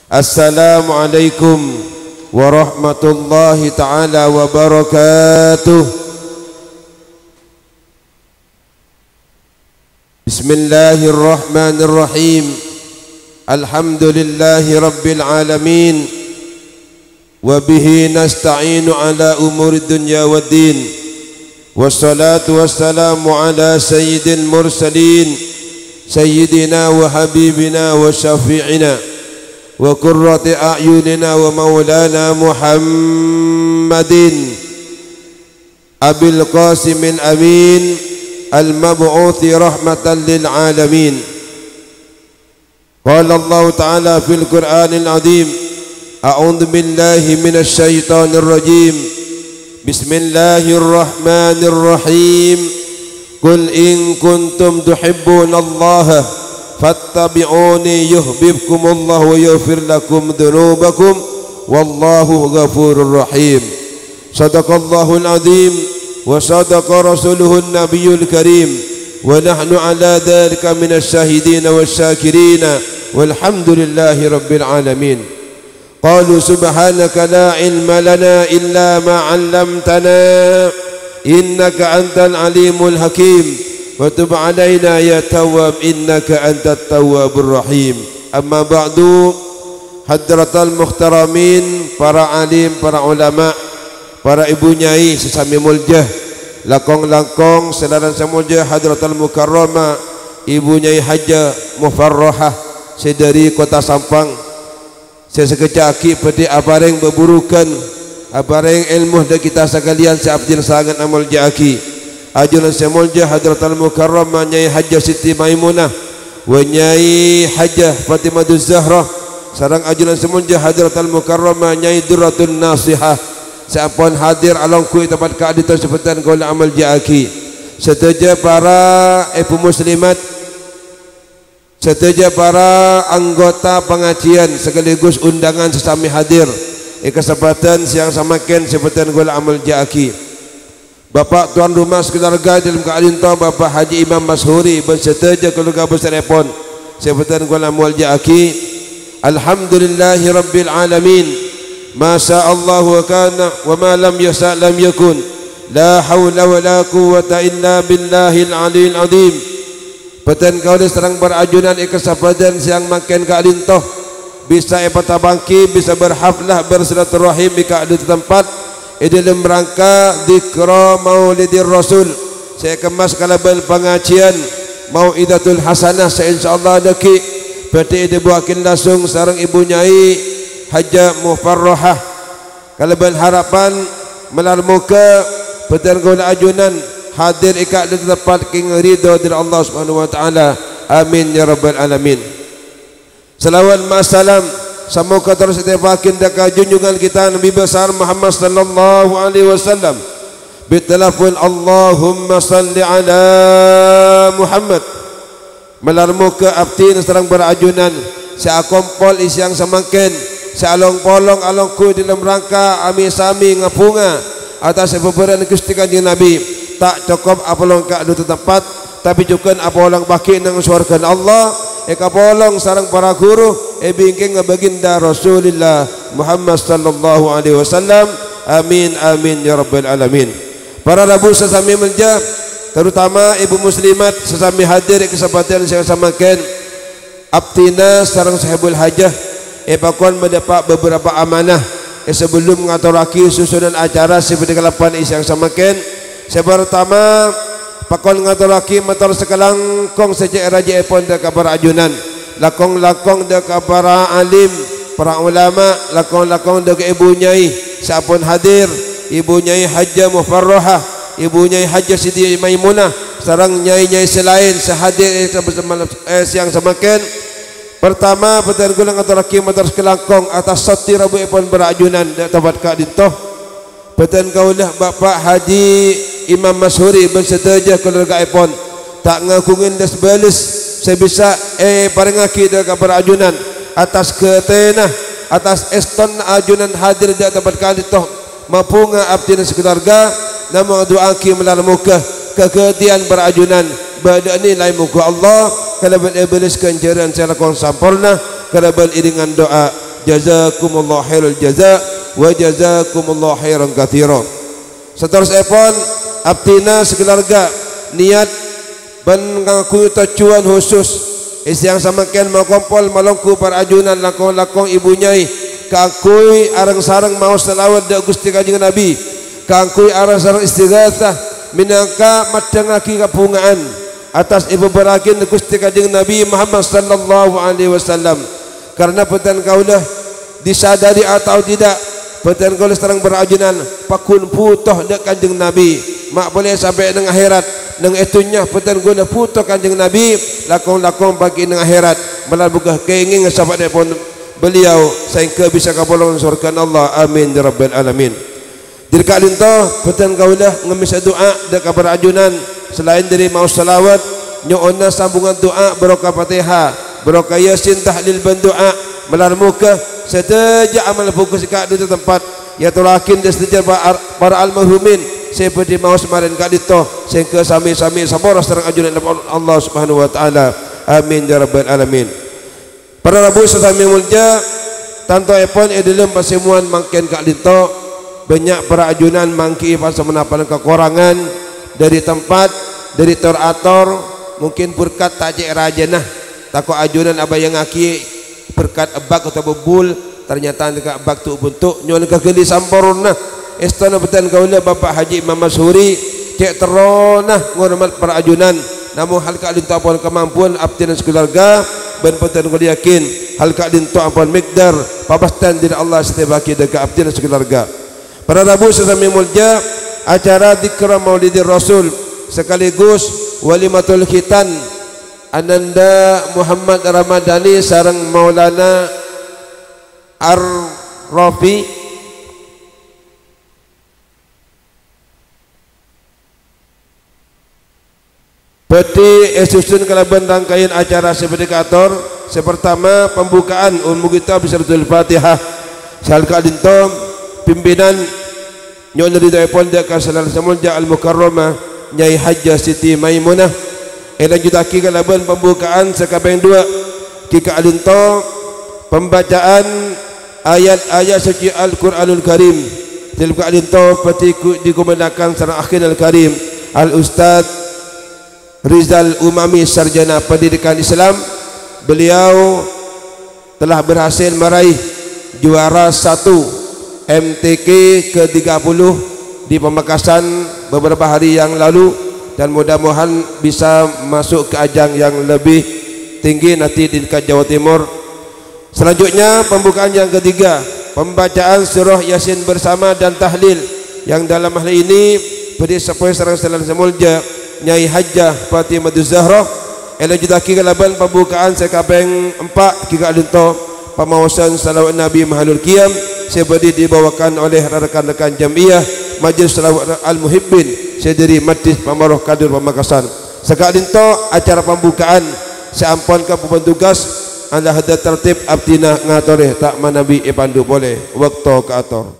Assalamualaikum warahmatullahi ta'ala wabarakatuh. Bismillahirrahmanirrahim. Alhamdulillahi rabbil alamin. Wabihi nasta'inu ala umuri dunya waddin. Wassalatu wassalamu ala sayyidil mursalin, sayyidina wa habibina wa syafi'ina wa qurrati a'yunina wa maulana Muhammadin Abil Qasimil Amin al-mab'uthi rahmatan lil alamin. Qala Allah Ta'ala fil Qur'anil Azim, a'udzu billahi minasy syaithanir rajim. Bismillahirrahmanirrahim. Qul in kuntum tuhibbunallaha fattabi'uni yuhibbukumullah wa yaghfir lakum dhunubakum wallahu ghafurur rahim. Shadaqallahul azim wa sadaqa rasuluhun nabiyyul karim wa nahnu ala dhalika minasy syahidin wasyakirin walhamdulillahi rabbil alamin. Qalu subhanaka la ilma lana illa ma 'allamtana innaka antal alimul hakim. Wa tub alaina ya tawwab innaka antat tawwabur rahim. Amma ba'du, hadratal muhtaramin, para alim, para ulama, para ibu nyai sesami muljah, lakong-lakong selaran semuljah, hadratal mukarramah ibu nyai Hajah Mufarrahah sedari kota Sampang. Saya sekecaki peti apareng berburukan, apareng ilmu dah kita sekalian seabdil sangat amal jaki. Ajunan semuljah hadratal mukarramah Nyai Hajah Siti Maimunah wa Nyai Hajah Fatimah Zahra, sarang ajunan semuljah hadratal mukarramah Nyai Durratun Nasihah sampun hadir alangku tempat keadilan sebutan kaula amal jaki. Setuju para ibu muslimat, setuju para anggota pengajian sekaligus undangan sesami hadir kesempatan siang samaken sebutan kaula amal jaki. Bapak tuan rumah sekeluarga dalam keadaan tahu Bapak Haji Imam Mashuri berserta keluarga besar Epon sebutan kuala mual jaki. Alhamdulillahi rabbil alamin. Masya Allah wa kana wa ma lam yasa lam yakun. La hawla wa la quwwata illa billahil aliyil azim. Peten kau serang berajunan kesempatan siang makan keadaan tahu bisa epatabangki, bisa berhaflah bersilaturahim di keadaan tempat dalam rangka dzikra maulidir rasul. Saya kemas kalabal pengajian mau'idatul hasanah insyaallah daki berarti dibuakin langsung sareng ibu nyai Hajah Mufarrahah kalabal harapan melar muka betul guna ajunan hadir ikat di tempat king ridho dari Allah Subhanahu wa taala. Amin ya rabbal alamin. Salawat ma'assalam semoga terus ditepakin dekat junjungan kita Nabi besar Muhammad sallallahu alaihi wasallam. Bitalafun Allahumma salli ala Muhammad. Melar muka abdi serang berajunan saya kompol isiang semakin saya along-polong alongku dalam rangka ami sami ngapunga atas pemberian Gusti Kanjeng Nabi. Tak cukup apalong ka adu tempat tapi juga apalong baki nang surga Allah. Eka polong sarang para guru bingking baginda Rasulullah Muhammad sallallahu alaihi wasallam. Amin amin ya rabbal alamin. Para rabu sesami menja terutama ibu muslimat sesami hadir kesempatan saya samakan abtina sarang sahibul hajah pakon mendapat beberapa amanah sebelum ngaturaki susunan acara seperti kelapan yang samakan. Saya pertama pakon ngaturaki motor sekalang kong saja raja epon dekat para ajunan lakong-lakong dekat para alim para ulama lakong-lakong dekat ibu nyai siapun hadir ibu nyai Hajah Mufarrahah ibu nyai Hajah Siti Maimunah sarang nyai-nyai selain sehadir siang semakin. Pertama petan gulang ngaturaki motor sekalang kong atas sati rabu epon berajunan tempat kak dintoh petan kaulah Bapak Haji Imam Mashuri bersetuju keluarga epon tak ngakungin das balis saya bisa parengaki dekat berajunan atas ketena atas eston ajunan hadir di tempat kali toh mapunga abdi sekeluarga nama doaki melalui muka keketian berajunan pada ini lain muka Allah kalau iblis kenjaran saya lakukan sampurna kalau beriringan doa jazakumullahu khairul jaza wa jazakumullahu khairan katsira. Seterusnya abtina sekeluarga niat mengaku tujuan khusus yang samakan mau kompol malongku para ajunan lakong-lakong ibunyai kangkui arang sarang mau selawat da Gusti Kanjeng Nabi kangkui arang sarang istighatsah minangka madangaki kabungaan atas ibu berakin Gusti Kanjeng Nabi Muhammad sallallahu alaihi wasallam. Karena peten kaulah disadari atau tidak peten kaulah serang berajunan pakun putoh da Kanjeng Nabi mak boleh sampai dengan akhirat nang itunya peten guna putoh Kanjeng Nabi lakong-lakong bagi nang akhirat melalui keingin sahabat pun beliau sehingga bisa kapolong surga Allah amin ya rabbal alamin. Dirka linto peten kaulah ngemis doa da kabar ajunan selain dari mau salawat nyoona sambungan doa barokah Fatihah barokah Yasin tahlil ban doa melarmuka setaja amal fokus ka di tempat ya tulakin di sejajar para almarhumin seperti mau semarin ka dito sehingga sami-sami saboros terang ajunan Allah Subhanahu wa taala amin ya rabbal alamin. Para rabu sesami mulja tanto epon edilem pasemuan mangken ka dito banyak para ajunan mangki pasal menapan kekurangan dari tempat dari terator mungkin berkat tajik rajanah tako ajunan abah yang aki berkat abak atau bebul ternyata dekat abak tu bentuk nyon kageli samporna istana betan kaula Bapak Haji Imam Masyhuri cek terona ngormat para ajunan namun hal ka lintu apun kemampuan abdian sekeluarga ben betan kau yakin hal ka lintu apun mikdar pabastan diri Allah setiap baki dekat abdian sekeluarga. Para rabu sesami mulja acara dikra Maulidir Rasul sekaligus walimatul khitan Ananda Muhammad Ramadhani sareng Maulana Ar-Rafi Peti esusun kalaban rangkaian acara seperti kator sepertama pembukaan mugi bisaratul Fatihah sal kadinto pimpinan nyon dari depon dak kasalan samulja al-mukarramah Nyai Hajjah Siti Maimunah elanjutaki kalaban pembukaan sekabeng dua kika alinto pembacaan ayat-ayat suci Al-Quranul Karim tilka alinto petiku dikumendakan sareng akhir Al-Karim Al-Ustaz Rizal Umami Sarjana Pendidikan Islam. Beliau telah berhasil meraih juara 1 MTQ ke-30 di Pamekasan beberapa hari yang lalu dan mudah-mudahan bisa masuk ke ajang yang lebih tinggi nanti di Jawa Timur. Selanjutnya pembukaan yang ketiga pembacaan surah Yasin bersama dan tahlil yang dalam hal ini beri sepoi sareng salam semulja Nyai Hajjah Fatimah Zahra elajudaki kalaban pembukaan sekapeng 4 kika alinto pemawasan salawat Nabi Mahalul Qiyam seperti dibawakan oleh rekan-rekan jamiah Majlis Salawat Al-Muhibbin sediri Majlis Pamaruh Kadir Pamekasan. Sekadinto acara pembukaan seampun ke petugas anda hadat tertib abdina ngatoreh tak manabi ipandu boleh waktu ke ator.